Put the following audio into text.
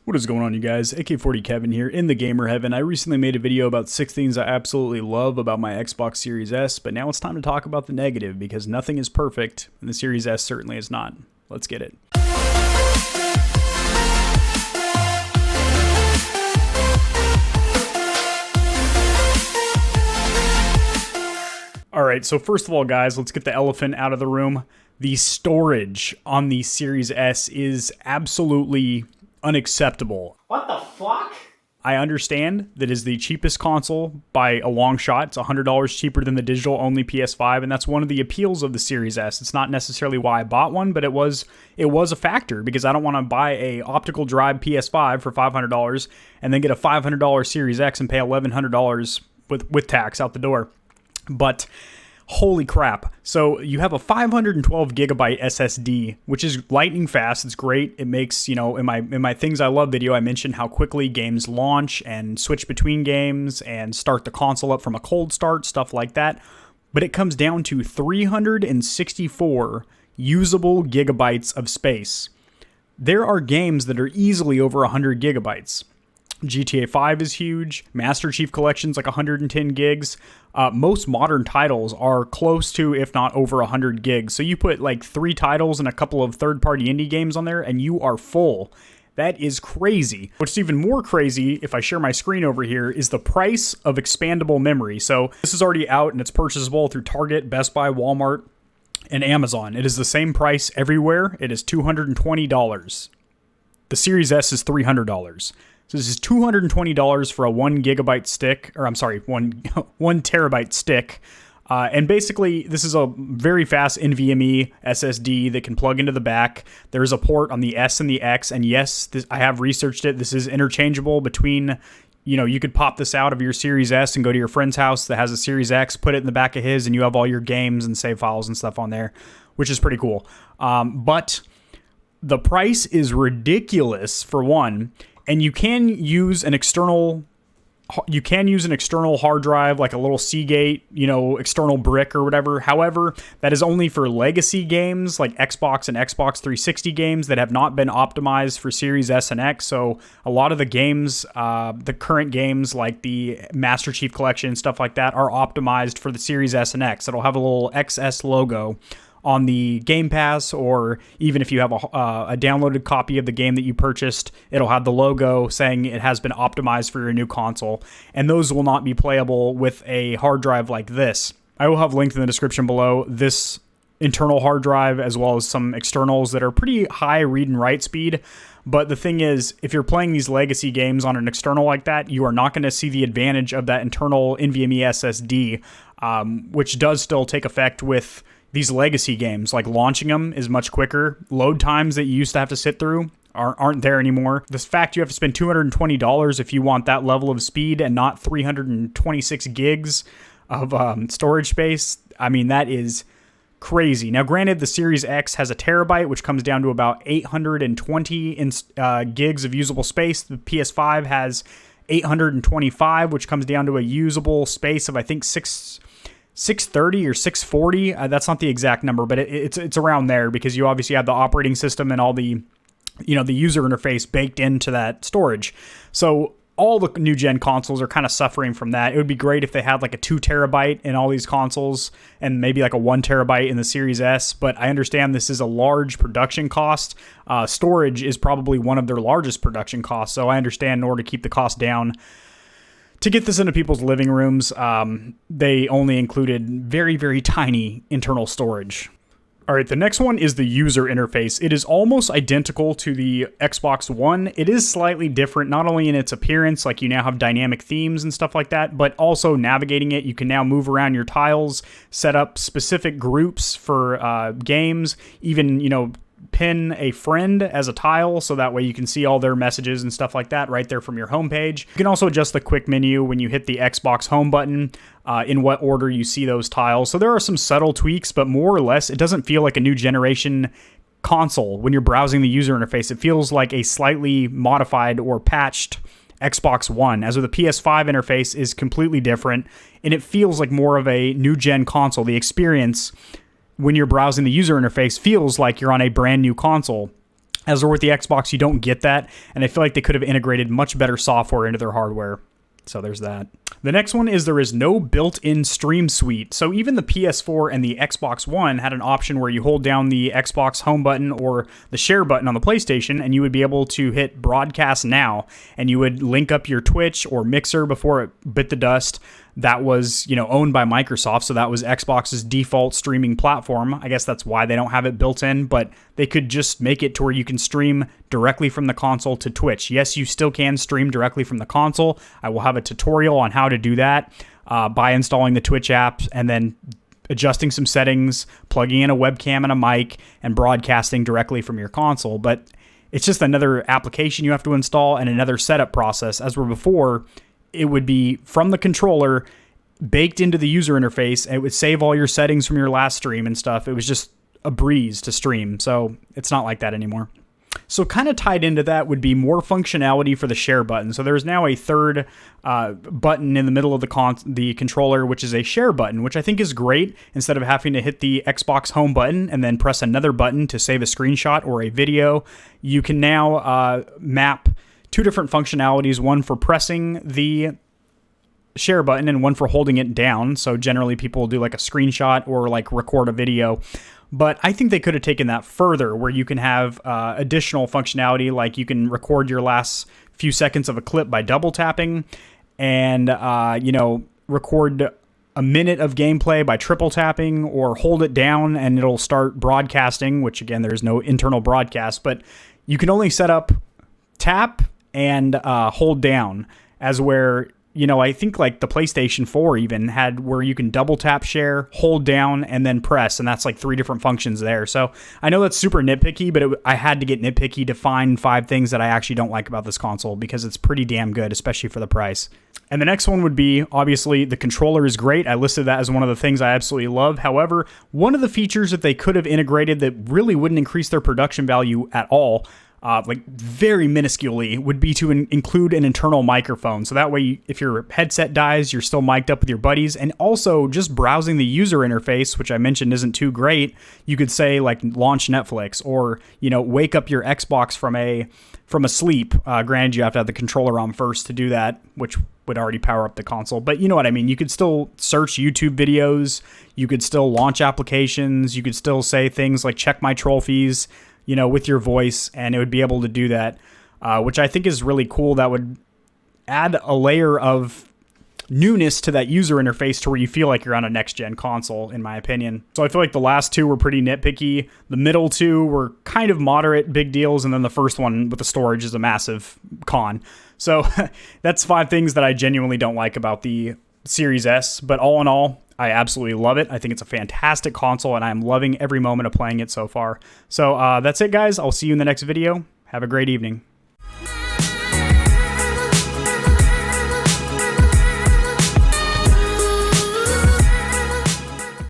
What is going on, you guys? AK40 Kevin here in the gamer heaven. I recently made a video about 6 things I absolutely love about my Xbox Series S, but now it's time to talk about the negative because nothing is perfect, and the Series S certainly is not. Let's get it. Alright, so first of all, guys, let's get the elephant out of the room. The storage on the Series S is absolutely unacceptable. What the fuck? I understand that is the cheapest console by a long shot. It's $100 cheaper than the digital-only PS5, and that's one of the appeals of the Series S. It's not necessarily why I bought one, but it was a factor because I don't want to buy a optical drive PS5 for $500 and then get a $500 Series X and pay $1,100 with tax out the door. But holy crap. So you have a 512 gigabyte SSD, which is lightning fast. It's great. It makes, in my things I love video, I mentioned how quickly games launch and switch between games and start the console up from a cold start, stuff like that. But it comes down to 364 usable gigabytes of space. There are games that are easily over 100 gigabytes. GTA 5 is huge. Master Chief Collection's like 110 gigs. Most modern titles are close to, if not over 100 gigs. So you put like 3 titles and a couple of third-party indie games on there, and you are full. That is crazy. What's even more crazy, if I share my screen over here, is the price of expandable memory. So this is already out, and it's purchasable through Target, Best Buy, Walmart, and Amazon. It is the same price everywhere. It is $220. The Series S is $300. So this is $220 for a 1 gigabyte stick, or I'm sorry, one terabyte stick. And basically, this is a very fast NVMe SSD that can plug into the back. There's a port on the S and the X, and yes, I have researched it. This is interchangeable between, you could pop this out of your Series S and go to your friend's house that has a Series X, put it in the back of his, and you have all your games and save files and stuff on there, which is pretty cool. But the price is ridiculous, for one. And you can use an external hard drive, like a little Seagate, external brick or whatever. However, that is only for legacy games like Xbox and Xbox 360 games that have not been optimized for Series S and X. So a lot of the games, the current games like the Master Chief Collection and stuff like that are optimized for the Series S and X. It'll have a little XS logo on the Game Pass, or even if you have a downloaded copy of the game that you purchased, it'll have the logo saying it has been optimized for your new console, and those will not be playable with a hard drive like this. I will have linked in the description below this internal hard drive as well as some externals that are pretty high read and write speed. But the thing is, if you're playing these legacy games on an external like that, you are not going to see the advantage of that internal NVMe SSD, which does still take effect with these legacy games. Like launching them is much quicker. Load times that you used to have to sit through aren't there anymore. This fact you have to spend $220 if you want that level of speed and not 326 gigs of storage space. I mean, that is crazy. Now, granted, the Series X has a terabyte, which comes down to about 820 gigs of usable space. The PS5 has 825, which comes down to a usable space of, I think, 630 or 640. That's not the exact number, but it's around there because you obviously have the operating system and all the, the user interface baked into that storage. So all the new gen consoles are kind of suffering from that. It would be great if they had like a 2 terabyte in all these consoles and maybe like a 1 terabyte in the Series S, but I understand this is a large production cost. Storage is probably one of their largest production costs, so I understand in order to keep the cost down, to get this into people's living rooms, they only included very, very tiny internal storage. All right, the next one is the user interface. It is almost identical to the Xbox One. It is slightly different, not only in its appearance, like you now have dynamic themes and stuff like that, but also navigating it. You can now move around your tiles, set up specific groups for games, even, pin a friend as a tile so that way you can see all their messages and stuff like that right there from your homepage. You can also adjust the quick menu when you hit the Xbox home button in what order you see those tiles. So there are some subtle tweaks, but more or less it doesn't feel like a new generation console when you're browsing the user interface. It feels like a slightly modified or patched Xbox One, as with the PS5 interface is completely different and it feels like more of a new gen console. The experience when you're browsing the user interface feels like you're on a brand new console. As or with the Xbox, you don't get that, and I feel like they could have integrated much better software into their hardware. So there's that. The next one is there is no built-in stream suite. So even the PS4 and the Xbox One had an option where you hold down the Xbox home button or the share button on the PlayStation, and you would be able to hit broadcast now, and you would link up your Twitch or Mixer before it bit the dust. That was, owned by Microsoft, so that was Xbox's default streaming platform. I guess that's why they don't have it built in, but they could just make it to where you can stream directly from the console to Twitch. Yes, you still can stream directly from the console. I will have a tutorial on how to do that by installing the Twitch app and then adjusting some settings, plugging in a webcam and a mic, and broadcasting directly from your console. But it's just another application you have to install and another setup process. As were before, it would be from the controller baked into the user interface, and it would save all your settings from your last stream and stuff. It was just a breeze to stream, so it's not like that anymore. So kind of tied into that would be more functionality for the share button. So there's now a third button in the middle of the controller, which is a share button, which I think is great. Instead of having to hit the Xbox home button and then press another button to save a screenshot or a video, you can now map two different functionalities, one for pressing the share button and one for holding it down. So generally people will do like a screenshot or like record a video. But I think they could have taken that further, where you can have additional functionality, like you can record your last few seconds of a clip by double tapping, and record a minute of gameplay by triple tapping, or hold it down and it'll start broadcasting, which again, there's no internal broadcast, but you can only set up tap and hold down, as where, I think like the PlayStation 4 even had where you can double tap share, hold down, and then press, and that's like 3 different functions there. So I know that's super nitpicky, but I had to get nitpicky to find 5 things that I actually don't like about this console, because it's pretty damn good, especially for the price. And the next one would be, obviously, the controller is great. I listed that as one of the things I absolutely love. However, one of the features that they could have integrated that really wouldn't increase their production value at all, very minusculely, would be to include an internal microphone. So that way, if your headset dies, you're still mic'd up with your buddies. And also, just browsing the user interface, which I mentioned isn't too great, you could say like launch Netflix, or wake up your Xbox from a sleep. Granted, you have to have the controller on first to do that, which would already power up the console. But you know what I mean. You could still search YouTube videos. You could still launch applications. You could still say things like check my trophies, with your voice, and it would be able to do that, which I think is really cool. That would add a layer of newness to that user interface to where you feel like you're on a next-gen console, in my opinion. So I feel like the last 2 were pretty nitpicky. The middle 2 were kind of moderate big deals, and then the first one with the storage is a massive con. So that's 5 things that I genuinely don't like about the Series S, but all in all, I absolutely love it. I think it's a fantastic console, and I'm loving every moment of playing it so far. So that's it, guys. I'll see you in the next video. Have a great evening.